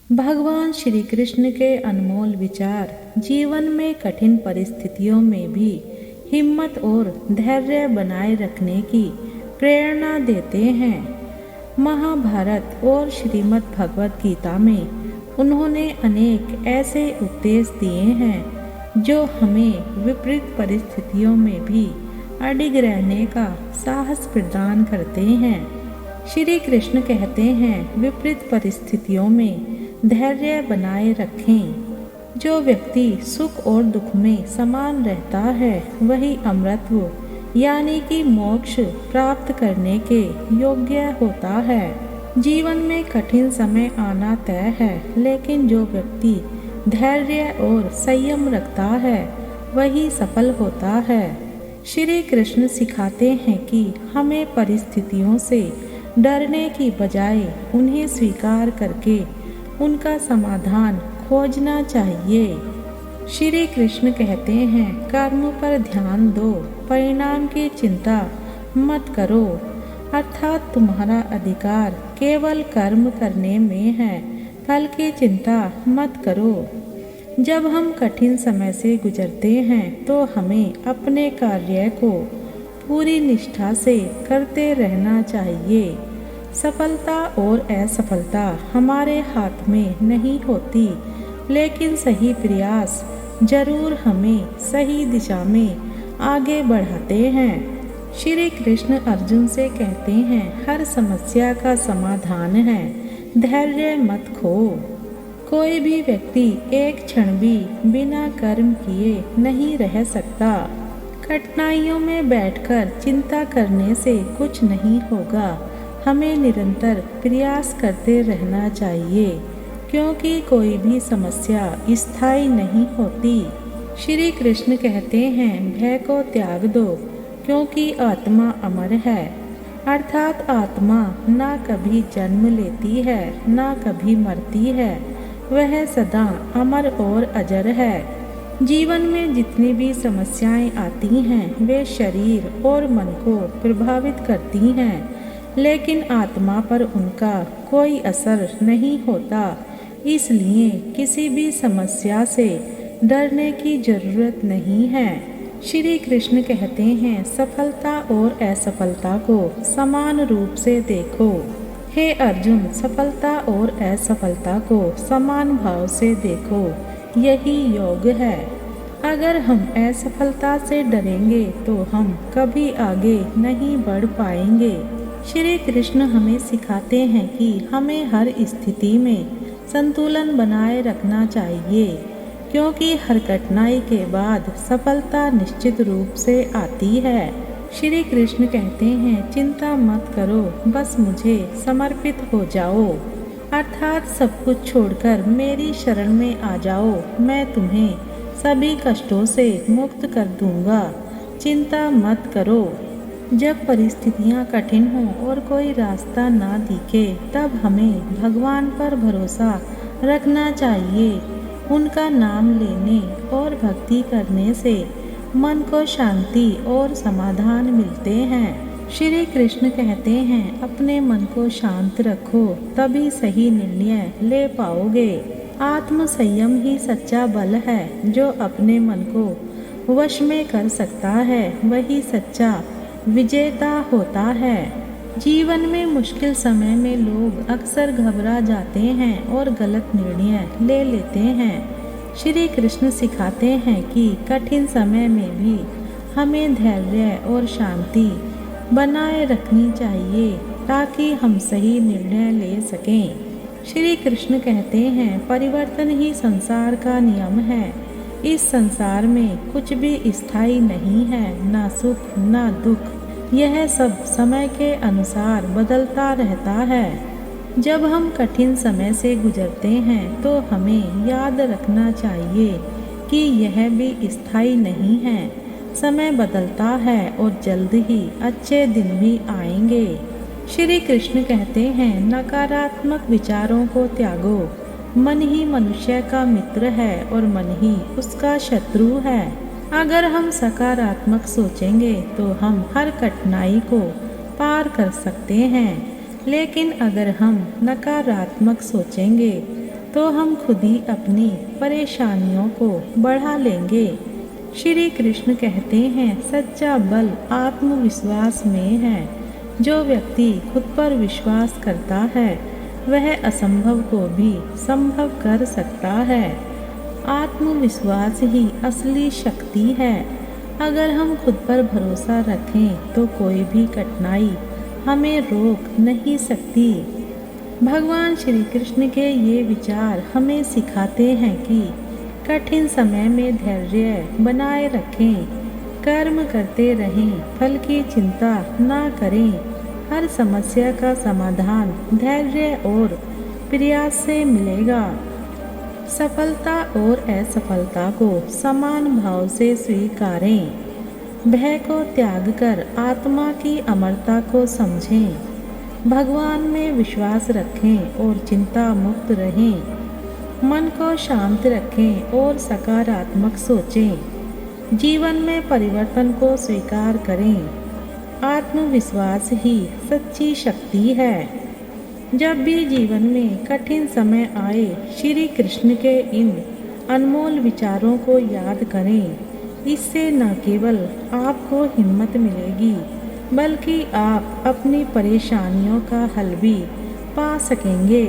भगवान श्री कृष्ण के अनमोल विचार जीवन में कठिन परिस्थितियों में भी हिम्मत और धैर्य बनाए रखने की प्रेरणा देते हैं। महाभारत और श्रीमद् भगवत गीता में उन्होंने अनेक ऐसे उपदेश दिए हैं जो हमें विपरीत परिस्थितियों में भी अडिग रहने का साहस प्रदान करते हैं। श्री कृष्ण कहते हैं, विपरीत परिस्थितियों में धैर्य बनाए रखें। जो व्यक्ति सुख और दुख में समान रहता है वही अमृतत्व यानी कि मोक्ष प्राप्त करने के योग्य होता है। जीवन में कठिन समय आना तय है, लेकिन जो व्यक्ति धैर्य और संयम रखता है वही सफल होता है। श्री कृष्ण सिखाते हैं कि हमें परिस्थितियों से डरने की बजाय उन्हें स्वीकार करके उनका समाधान खोजना चाहिए। श्री कृष्ण कहते हैं, कर्म पर ध्यान दो, परिणाम की चिंता मत करो। अर्थात तुम्हारा अधिकार केवल कर्म करने में है, फल की चिंता मत करो। जब हम कठिन समय से गुजरते हैं तो हमें अपने कार्य को पूरी निष्ठा से करते रहना चाहिए। सफलता और असफलता हमारे हाथ में नहीं होती, लेकिन सही प्रयास जरूर हमें सही दिशा में आगे बढ़ाते हैं। श्री कृष्ण अर्जुन से कहते हैं, हर समस्या का समाधान है, धैर्य मत खो। कोई भी व्यक्ति एक क्षण भी बिना कर्म किए नहीं रह सकता। कठिनाइयों में बैठकर चिंता करने से कुछ नहीं होगा। हमें निरंतर प्रयास करते रहना चाहिए, क्योंकि कोई भी समस्या स्थायी नहीं होती। श्री कृष्ण कहते हैं, भय को त्याग दो, क्योंकि आत्मा अमर है। अर्थात आत्मा ना कभी जन्म लेती है ना कभी मरती है, वह सदा अमर और अजर है। जीवन में जितनी भी समस्याएं आती हैं वे शरीर और मन को प्रभावित करती हैं, लेकिन आत्मा पर उनका कोई असर नहीं होता। इसलिए किसी भी समस्या से डरने की जरूरत नहीं है। श्री कृष्ण कहते हैं, सफलता और असफलता को समान रूप से देखो। हे अर्जुन, सफलता और असफलता को समान भाव से देखो, यही योग है। अगर हम असफलता से डरेंगे तो हम कभी आगे नहीं बढ़ पाएंगे। श्री कृष्ण हमें सिखाते हैं कि हमें हर स्थिति में संतुलन बनाए रखना चाहिए, क्योंकि हर कठिनाई के बाद सफलता निश्चित रूप से आती है। श्री कृष्ण कहते हैं, चिंता मत करो, बस मुझे समर्पित हो जाओ। अर्थात सब कुछ छोड़कर मेरी शरण में आ जाओ, मैं तुम्हें सभी कष्टों से मुक्त कर दूंगा। चिंता मत करो। जब परिस्थितियां कठिन हों और कोई रास्ता ना दिखे, तब हमें भगवान पर भरोसा रखना चाहिए। उनका नाम लेने और भक्ति करने से मन को शांति और समाधान मिलते हैं। श्री कृष्ण कहते हैं, अपने मन को शांत रखो, तभी सही निर्णय ले पाओगे। आत्म संयम ही सच्चा बल है। जो अपने मन को वश में कर सकता है वही सच्चा विजेता होता है। जीवन में मुश्किल समय में लोग अक्सर घबरा जाते हैं और गलत निर्णय ले लेते हैं। श्री कृष्ण सिखाते हैं कि कठिन समय में भी हमें धैर्य और शांति बनाए रखनी चाहिए, ताकि हम सही निर्णय ले सकें। श्री कृष्ण कहते हैं, परिवर्तन ही संसार का नियम है। इस संसार में कुछ भी स्थायी नहीं है, ना सुख ना दुख। यह सब समय के अनुसार बदलता रहता है। जब हम कठिन समय से गुजरते हैं तो हमें याद रखना चाहिए कि यह भी स्थायी नहीं है। समय बदलता है और जल्द ही अच्छे दिन भी आएंगे। श्री कृष्ण कहते हैं, नकारात्मक विचारों को त्यागो। मन ही मनुष्य का मित्र है और मन ही उसका शत्रु है। अगर हम सकारात्मक सोचेंगे तो हम हर कठिनाई को पार कर सकते हैं, लेकिन अगर हम नकारात्मक सोचेंगे तो हम खुद ही अपनी परेशानियों को बढ़ा लेंगे। श्री कृष्ण कहते हैं, सच्चा बल आत्मविश्वास में है। जो व्यक्ति खुद पर विश्वास करता है वह असंभव को भी संभव कर सकता है। आत्मविश्वास ही असली शक्ति है। अगर हम खुद पर भरोसा रखें तो कोई भी कठिनाई हमें रोक नहीं सकती। भगवान श्री कृष्ण के ये विचार हमें सिखाते हैं कि कठिन समय में धैर्य बनाए रखें, कर्म करते रहें, फल की चिंता ना करें। हर समस्या का समाधान धैर्य और प्रयास से मिलेगा। सफलता और असफलता को समान भाव से स्वीकारें। भय को त्याग कर आत्मा की अमरता को समझें। भगवान में विश्वास रखें और चिंता मुक्त रहें। मन को शांत रखें और सकारात्मक सोचें। जीवन में परिवर्तन को स्वीकार करें। आत्मविश्वास ही सच्ची शक्ति है। जब भी जीवन में कठिन समय आए, श्री कृष्ण के इन अनमोल विचारों को याद करें। इससे न केवल आपको हिम्मत मिलेगी बल्कि आप अपनी परेशानियों का हल भी पा सकेंगे।